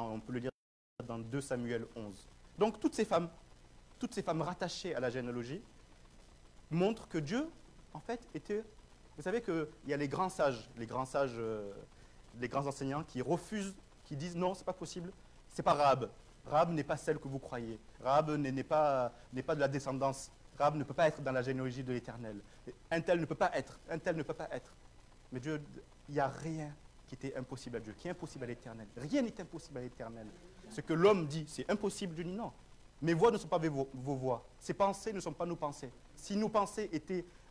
on peut le lire dans 2 Samuel 11. Donc toutes ces femmes rattachées à la généalogie, montrent que Dieu, en fait, était... Vous savez qu'il y a les grands sages, les grands enseignants qui refusent, qui disent non, c'est pas possible, c'est pas Rahab. Rahab n'est pas celle que vous croyez. Rahab n'est pas de la descendance. Rahab ne peut pas être dans la généalogie de l'Éternel. Un tel ne peut pas être, un tel ne peut pas être. Mais Dieu, il n'y a rien qui était impossible à Dieu, qui est impossible à l'Éternel. Rien n'est impossible à l'Éternel. Ce que l'homme dit, c'est impossible, Dieu dit non. Mes voix ne sont pas vos voix. Ces pensées ne sont pas nos pensées. Si nos pensées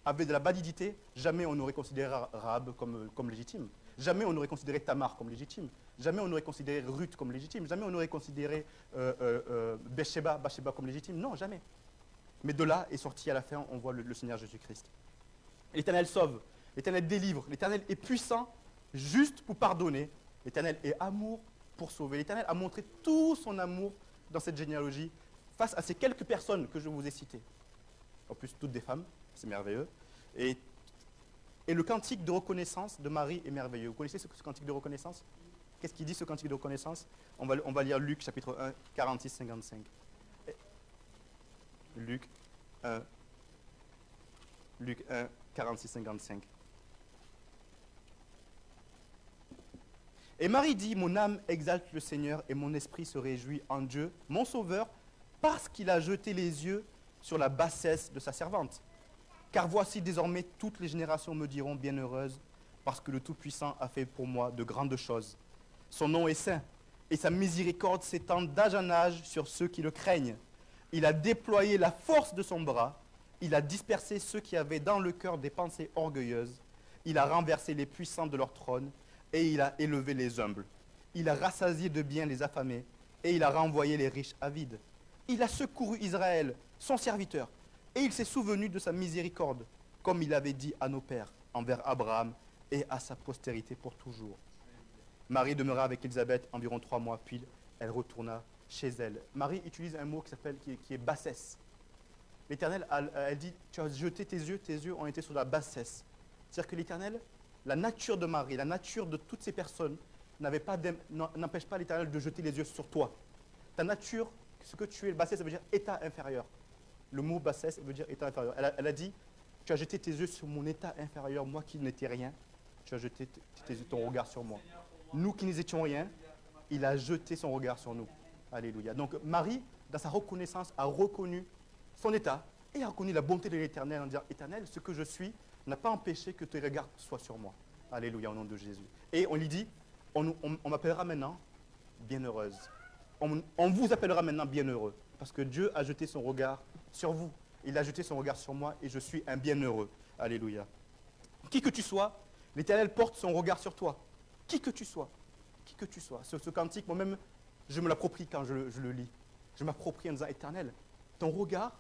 avaient de la validité, jamais on n'aurait considéré Rahab comme légitime. Jamais on n'aurait considéré Tamar comme légitime. Jamais on n'aurait considéré Ruth comme légitime. Jamais on n'aurait considéré Bathsheba comme légitime. Non, jamais. Mais de là est sorti à la fin, on voit le Seigneur Jésus-Christ. L'Éternel sauve, l'Éternel délivre, l'Éternel est puissant juste pour pardonner. L'Éternel est amour pour sauver. L'Éternel a montré tout son amour dans cette généalogie face à ces quelques personnes que je vous ai citées. En plus, toutes des femmes, c'est merveilleux. Et le cantique de reconnaissance de Marie est merveilleux. Vous connaissez ce cantique de reconnaissance? Qu'est-ce qu'il dit, ce cantique de reconnaissance? On va lire Luc, chapitre 1, 46-55. Luc 1, 46-55. Et Marie dit, mon âme exalte le Seigneur et mon esprit se réjouit en Dieu, mon Sauveur, parce qu'il a jeté les yeux sur la bassesse de sa servante. Car voici désormais toutes les générations me diront bienheureuse, parce que le Tout-Puissant a fait pour moi de grandes choses. Son nom est saint, et sa miséricorde s'étend d'âge en âge sur ceux qui le craignent. Il a déployé la force de son bras, il a dispersé ceux qui avaient dans le cœur des pensées orgueilleuses, il a renversé les puissants de leur trône, et il a élevé les humbles. Il a rassasié de biens les affamés, et il a renvoyé les riches avides. Il a secouru Israël, son serviteur, et il s'est souvenu de sa miséricorde, comme il avait dit à nos pères, envers Abraham et à sa postérité pour toujours. Marie demeura avec Élisabeth environ 3 mois, puis elle retourna chez elle. Marie utilise un mot qui est bassesse. L'Éternel, elle dit, tu as jeté tes yeux ont été sur la bassesse. C'est-à-dire que l'Éternel, la nature de Marie, la nature de toutes ces personnes, n'empêche pas l'Éternel de jeter les yeux sur toi. Ta nature, ce que tu es, bassesse, ça veut dire état inférieur. Le mot bassesse veut dire état inférieur. Elle a dit, tu as jeté tes yeux sur mon état inférieur, moi qui n'étais rien, tu as jeté ton regard sur moi. Nous qui n'étions rien, il a jeté son regard sur nous. Alléluia. Donc Marie, dans sa reconnaissance, a reconnu son état et a reconnu la bonté de l'Éternel en disant, Éternel, ce que je suis n'a pas empêché que tes regards soient sur moi. Alléluia, au nom de Jésus. Et on lui dit, on m'appellera maintenant bienheureuse. On vous appellera maintenant bienheureux, parce que Dieu a jeté son regard sur vous. Il a jeté son regard sur moi et je suis un bienheureux. Alléluia. Qui que tu sois, l'Éternel porte son regard sur toi. Qui que tu sois. Qui que tu sois. Ce cantique, moi-même, je me l'approprie quand je le lis. Je m'approprie en disant, Éternel, ton regard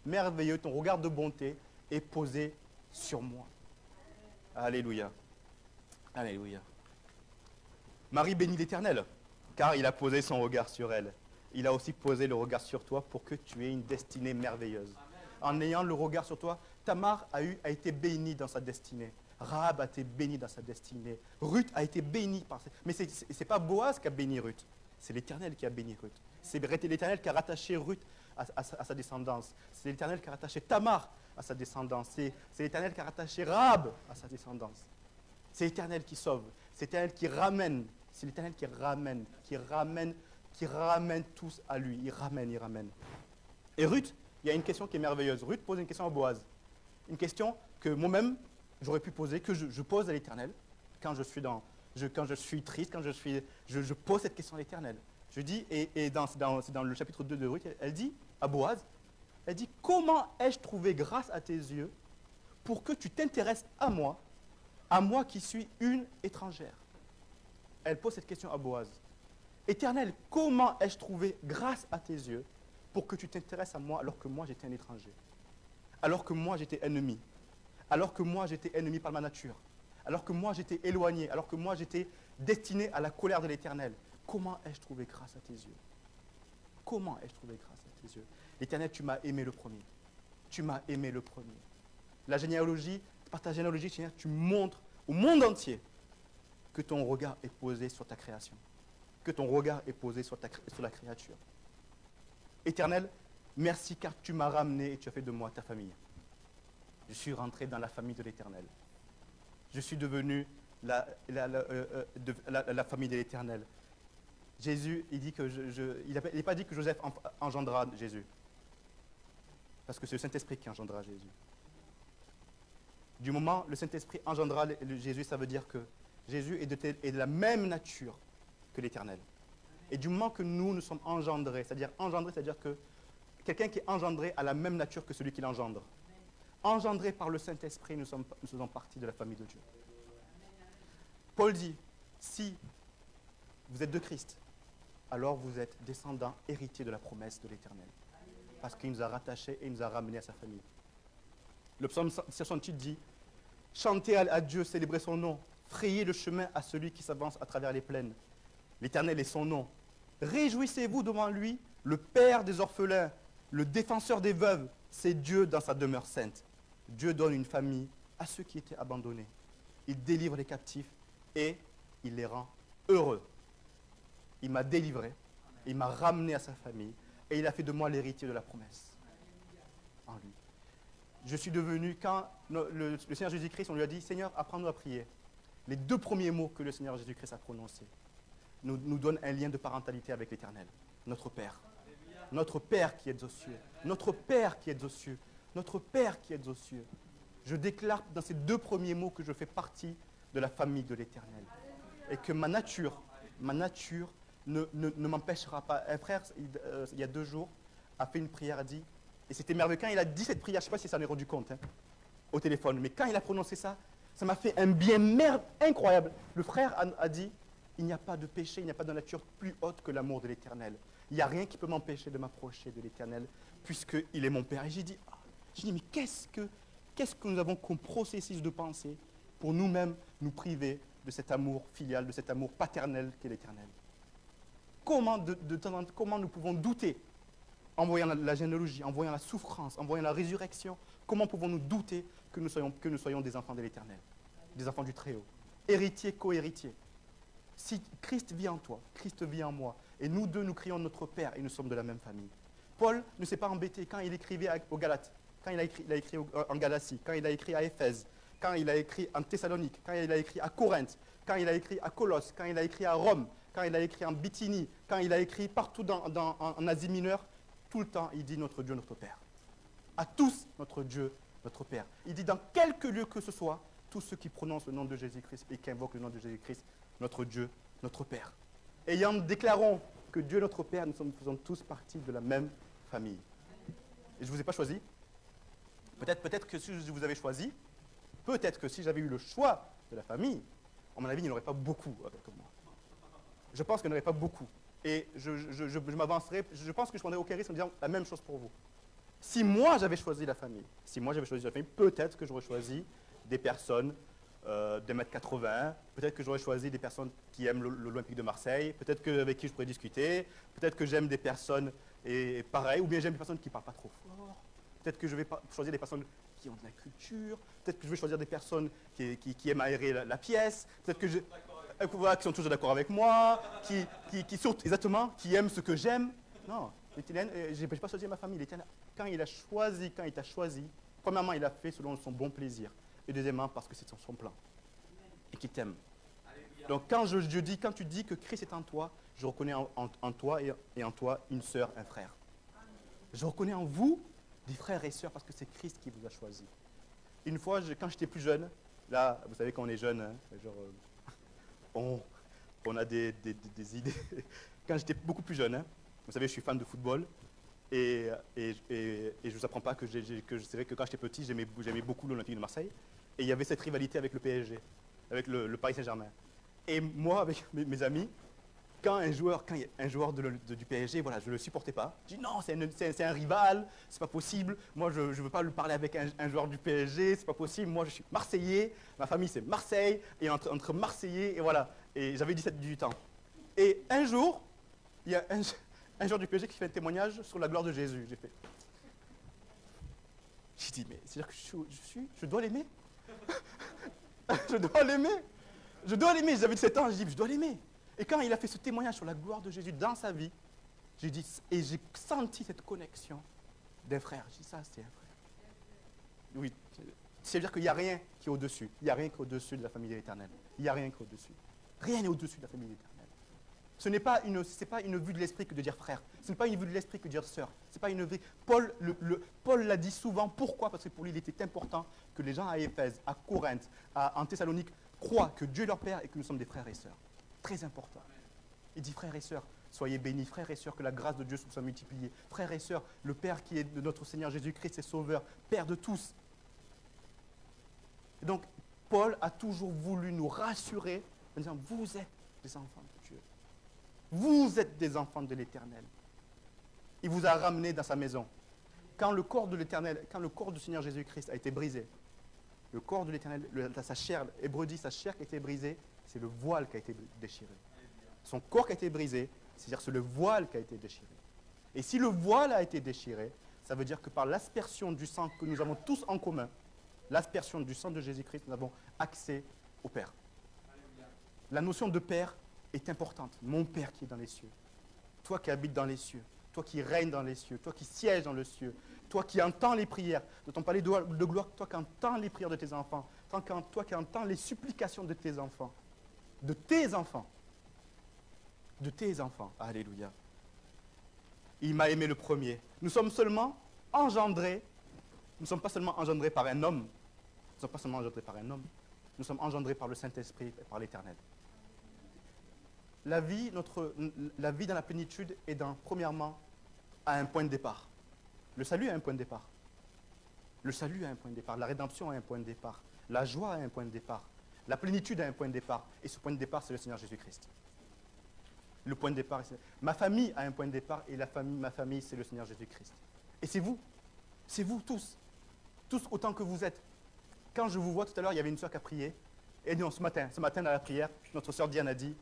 merveilleux, ton regard de bonté est posé sur moi. Alléluia. Alléluia. Marie bénit l'Éternel, car il a posé son regard sur elle. Il a aussi posé le regard sur toi pour que tu aies une destinée merveilleuse. En ayant le regard sur toi, Tamar a été bénie dans sa destinée. Rahab a été bénie dans sa destinée. Ruth a été bénie par... Mais ce n'est pas Boaz qui a béni Ruth. C'est l'Éternel qui a béni Ruth. C'est l'Éternel qui a rattaché Ruth à sa descendance. C'est l'Éternel qui a rattaché Tamar à sa descendance. C'est l'Éternel qui a rattaché Rahab à sa descendance. C'est l'Éternel qui sauve. C'est l'Éternel qui ramène. C'est l'Éternel qui ramène tous à lui. Il ramène. Et Ruth, il y a une question qui est merveilleuse. Ruth pose une question à Boaz. Une question que moi-même, j'aurais pu poser, que je pose à l'Éternel quand je suis triste, quand je pose cette question à l'Éternel. Je dis, et c'est dans le chapitre 2 de Ruth, elle dit à Boaz, elle dit, comment ai-je trouvé grâce à tes yeux pour que tu t'intéresses à moi qui suis une étrangère? Elle pose cette question à Boaz. Éternel, comment ai-je trouvé grâce à tes yeux pour que tu t'intéresses à moi alors que moi j'étais un étranger? Alors que moi j'étais ennemi? Alors que moi j'étais ennemi par ma nature? Alors que moi j'étais éloigné? Alors que moi j'étais destiné à la colère de l'Éternel? Comment ai-je trouvé grâce à tes yeux? Comment ai-je trouvé grâce à tes yeux? L'Éternel, tu m'as aimé le premier. Tu m'as aimé le premier. La généalogie, par ta généalogie, Seigneur, tu montres au monde entier que ton regard est posé sur ta création. que ton regard est posé sur la créature. Éternel, merci car tu m'as ramené et tu as fait de moi ta famille. Je suis rentré dans la famille de l'Éternel. Je suis devenu la famille de l'Éternel. Jésus, il dit que il n'est pas dit que Joseph engendra Jésus. Parce que c'est le Saint-Esprit qui engendra Jésus. Du moment où le Saint-Esprit engendra Jésus, ça veut dire que Jésus est de la même nature que l'Éternel. Et du moment que nous sommes engendrés, c'est-à-dire que quelqu'un qui est engendré a la même nature que celui qui l'engendre. Engendré par le Saint-Esprit, nous faisons partie de la famille de Dieu. Paul dit, si vous êtes de Christ, alors vous êtes descendants, héritiers de la promesse de l'Éternel. Parce qu'il nous a rattachés et il nous a ramenés à sa famille. Le psaume 68 dit, chantez à Dieu, célébrez son nom, frayez le chemin à celui qui s'avance à travers les plaines. L'Éternel est son nom. Réjouissez-vous devant lui, le Père des orphelins, le défenseur des veuves, c'est Dieu dans sa demeure sainte. Dieu donne une famille à ceux qui étaient abandonnés. Il délivre les captifs et il les rend heureux. Il m'a délivré, il m'a ramené à sa famille et il a fait de moi l'héritier de la promesse en lui. Je suis devenu, quand le Seigneur Jésus-Christ, on lui a dit, Seigneur, apprends-nous à prier. Les 2 premiers mots que le Seigneur Jésus-Christ a prononcés nous donnent un lien de parentalité avec l'Éternel, notre Père. Notre Père qui est aux cieux. Notre Père qui est aux cieux. Notre Père qui est aux cieux. Je déclare dans ces 2 premiers mots que je fais partie de la famille de l'Éternel. Et que ma nature ne m'empêchera pas. Un frère, il y a 2 jours, a fait une prière, a dit, et c'était merveilleux. Quand il a dit cette prière, je ne sais pas si ça en est rendu compte, au téléphone, mais quand il a prononcé ça, ça m'a fait un bien incroyable. Le frère a dit, il n'y a pas de péché, il n'y a pas de nature plus haute que l'amour de l'Éternel. Il n'y a rien qui peut m'empêcher de m'approcher de l'Éternel, puisqu'il est mon Père. Et j'ai dit, mais qu'est-ce que nous avons comme processus de pensée pour nous-mêmes nous priver de cet amour filial, de cet amour paternel qu'est l'Éternel? Comment nous pouvons douter, en voyant la généalogie, en voyant la souffrance, en voyant la résurrection, comment pouvons-nous douter que nous soyons des enfants de l'Éternel, des enfants du Très-Haut, héritiers, co-héritiers? Si Christ vit en toi, Christ vit en moi, et nous deux, nous crions notre Père, et nous sommes de la même famille. Paul ne s'est pas embêté quand il écrivait aux Galates, quand il a écrit en Galatie, quand il a écrit à Éphèse, quand il a écrit en Thessalonique, quand il a écrit à Corinthe, quand il a écrit à Colosse, quand il a écrit à Rome, quand il a écrit en Bithynie, quand il a écrit partout en Asie mineure, tout le temps, il dit notre Dieu, notre Père. À tous, notre Dieu, notre Père. Il dit dans quelque lieu que ce soit, tous ceux qui prononcent le nom de Jésus-Christ et qui invoquent le nom de Jésus-Christ, notre Dieu, notre Père. Et nous déclarons que Dieu, notre Père, nous faisons tous partie de la même famille. Et je ne vous ai pas choisi. Peut-être que si je vous avais choisi, peut-être que si j'avais eu le choix de la famille, à mon avis, il n'y en aurait pas beaucoup avec moi. Je pense qu'il n'y en aurait pas beaucoup. Et je m'avancerai, je pense que je prendrais aucun risque en disant la même chose pour vous. Si moi j'avais choisi la famille, peut-être que j'aurais choisi des personnes d'1m80, peut-être que j'aurais choisi des personnes qui aiment l'Olympique de Marseille, peut-être avec qui je pourrais discuter, peut-être que j'aime des personnes et pareil, ou bien j'aime des personnes qui ne parlent pas trop fort, peut-être que je vais choisir des personnes qui ont de la culture, peut-être que je vais choisir des personnes qui aiment aérer la pièce, peut-être que qui sont toujours d'accord avec moi, qui sont exactement, qui aiment ce que j'aime. Non, l'Éternel, je n'ai pas choisi ma famille. L'Éternel, quand il t'a choisi, premièrement, il a fait selon son bon plaisir. Et deuxièmement, parce que c'est son plan. Et qu'il t'aime. Donc quand tu dis que Christ est en toi, je reconnais en toi et en toi une sœur, un frère. Je reconnais en vous des frères et sœurs parce que c'est Christ qui vous a choisi. Une fois, quand j'étais plus jeune, là, vous savez quand on est jeune, hein, genre, on a des idées. Quand j'étais beaucoup plus jeune, hein, vous savez, je suis fan de football. Et je ne vous apprends pas que c'est vrai que quand j'étais petit, j'aimais beaucoup l'Olympique de Marseille. Et il y avait cette rivalité avec le PSG, avec le Paris Saint-Germain. Et moi, avec mes amis, quand un joueur du PSG, voilà, je ne le supportais pas. Je dis non, c'est un rival, c'est pas possible. Moi, je ne veux pas lui parler avec un joueur du PSG, c'est pas possible. Moi, je suis Marseillais, ma famille c'est Marseille, et entre Marseillais, et voilà. Et j'avais 18 ans. Et un jour, il y a un joueur du PSG qui fait un témoignage sur la gloire de Jésus. J'ai dit, mais c'est-à-dire que je dois l'aimer. Je dois l'aimer. J'avais 17 ans, je dis, je dois l'aimer. Et quand il a fait ce témoignage sur la gloire de Jésus dans sa vie, j'ai dit, et j'ai senti cette connexion d'un frère. J'ai dit, ça, c'est un frère. Oui, c'est-à-dire qu'il n'y a rien qui est au-dessus. Il n'y a rien qui est au-dessus de la famille de l'Éternel. Il n'y a rien qui est au-dessus. Rien n'est au-dessus de la famille de l'Éternel. Ce n'est pas une vue de l'esprit que de dire frère. Ce n'est pas une vue de l'esprit que de dire sœur. C'est pas une vue. Paul l'a dit souvent. Pourquoi? Parce que pour lui, il était important que les gens à Éphèse, à Corinthe, en Thessalonique croient que Dieu est leur Père et que nous sommes des frères et sœurs. Très important. Il dit frères et sœurs, soyez bénis. Frères et sœurs, que la grâce de Dieu soit multipliée. Frères et sœurs, le Père qui est de notre Seigneur Jésus-Christ est Sauveur, Père de tous. Et donc, Paul a toujours voulu nous rassurer en disant, vous êtes des enfants de Dieu. Vous êtes des enfants de l'Éternel. Il vous a ramenés dans sa maison. Quand le corps de l'Éternel, quand le corps du Seigneur Jésus-Christ a été brisé, le corps de l'Éternel, sa chair, Hébreux dit, sa chair qui a été brisée, c'est le voile qui a été déchiré. Son corps qui a été brisé, c'est-à-dire c'est le voile qui a été déchiré. Et si le voile a été déchiré, ça veut dire que par l'aspersion du sang que nous avons tous en commun, l'aspersion du sang de Jésus-Christ, nous avons accès au Père. La notion de Père est importante. Mon Père qui est dans les cieux, toi qui habites dans les cieux, toi qui règnes dans les cieux, toi qui sièges dans le cieux, toi qui entends les prières, de ton palais de gloire, toi qui entends les prières de tes enfants, toi qui entends les supplications de tes enfants, de tes enfants, de tes enfants. Alléluia. Il m'a aimé le premier. Nous sommes seulement engendrés, nous ne sommes pas seulement engendrés par un homme, nous ne sommes pas seulement engendrés par un homme, nous sommes engendrés par le Saint-Esprit et par l'Éternel. La vie dans la plénitude est premièrement, à un point de départ. Le salut a un point de départ. Le salut a un point de départ. La rédemption a un point de départ. La joie a un point de départ. La plénitude a un point de départ. Et ce point de départ, c'est le Seigneur Jésus-Christ. Le point de départ, ma famille a un point de départ et ma famille, c'est le Seigneur Jésus-Christ. Et c'est vous tous autant que vous êtes. Quand je vous vois tout à l'heure, il y avait une sœur qui a prié. Et non, ce matin dans la prière, notre sœur Diane a dit,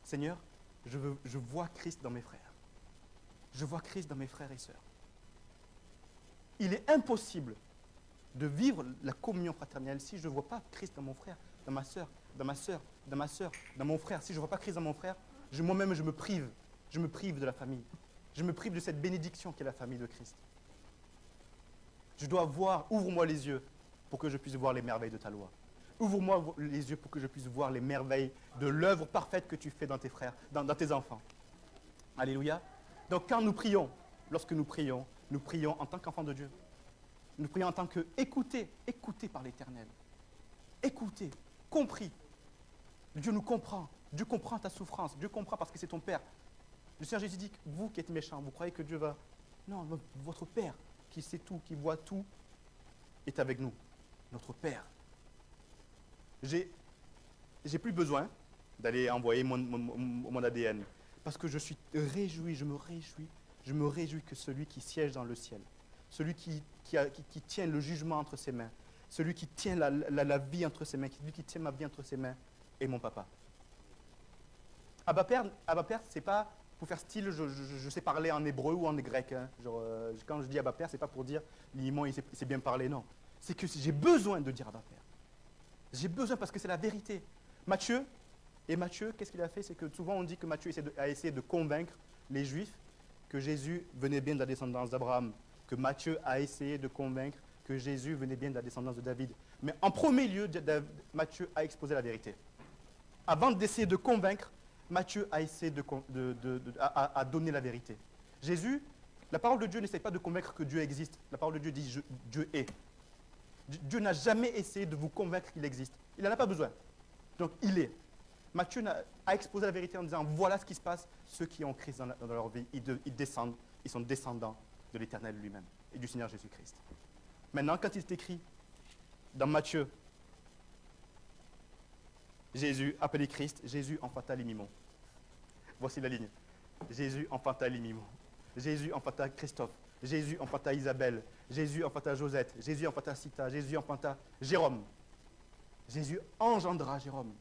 Seigneur, je vois Christ dans mes frères. Je vois Christ dans mes frères et sœurs. Il est impossible de vivre la communion fraternelle si je ne vois pas Christ dans mon frère, dans ma sœur, dans mon frère. Si je ne vois pas Christ dans mon frère, moi-même je me prive de la famille. Je me prive de cette bénédiction qu'est la famille de Christ. Je dois voir, ouvre-moi les yeux pour que je puisse voir les merveilles de ta loi. Ouvre-moi les yeux pour que je puisse voir les merveilles de l'œuvre parfaite que tu fais dans tes frères, dans tes enfants. Alléluia. Donc quand nous prions, lorsque nous prions en tant qu'enfants de Dieu. Nous prions en tant que écoutés par l'Éternel. Écoutés, compris. Dieu nous comprend. Dieu comprend ta souffrance. Dieu comprend parce que c'est ton Père. Le Seigneur Jésus dit, vous qui êtes méchants, vous croyez que Dieu va... Non, votre Père qui sait tout, qui voit tout, est avec nous. Notre Père. J'ai plus besoin d'aller envoyer mon ADN. Parce que je suis réjoui, je me réjouis que celui qui siège dans le ciel, celui qui tient le jugement entre ses mains, celui qui tient la vie entre ses mains, celui qui tient ma vie entre ses mains, est mon papa. Abba Père, c'est pas pour faire style, je sais parler en hébreu ou en grec. Hein. Quand je dis Abba Père, c'est pas pour dire Limon, il sait bien parler, non. C'est que j'ai besoin de dire Abba Père. J'ai besoin parce que c'est la vérité. Matthieu, qu'est-ce qu'il a fait? C'est que souvent on dit que Matthieu a essayé de convaincre les Juifs que Jésus venait bien de la descendance d'Abraham, que Matthieu a essayé de convaincre que Jésus venait bien de la descendance de David. Mais en premier lieu, Matthieu a exposé la vérité. Avant d'essayer de convaincre, Matthieu a essayé à donner la vérité. Jésus, la parole de Dieu n'essaie pas de convaincre que Dieu existe. La parole de Dieu dit Dieu est. Dieu n'a jamais essayé de vous convaincre qu'il existe. Il n'en a pas besoin. Donc il est. Matthieu a exposé la vérité en disant, voilà ce qui se passe, ceux qui ont Christ dans leur vie, ils sont descendants de l'Éternel lui-même et du Seigneur Jésus-Christ. Maintenant, quand il est écrit dans Matthieu, Jésus, appelé Christ, Jésus enfanta les mimons. Voici la ligne. Jésus enfanta les mimons. Jésus enfanta Christophe. Jésus enfanta Isabelle. Jésus enfanta Josette. Jésus enfanta Sita. Jésus enfanta Jérôme. Jésus engendra Jérôme.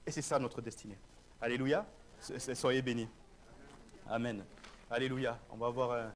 Et c'est ça notre destinée. Alléluia. Soyez bénis. Amen. Alléluia. On va avoir un...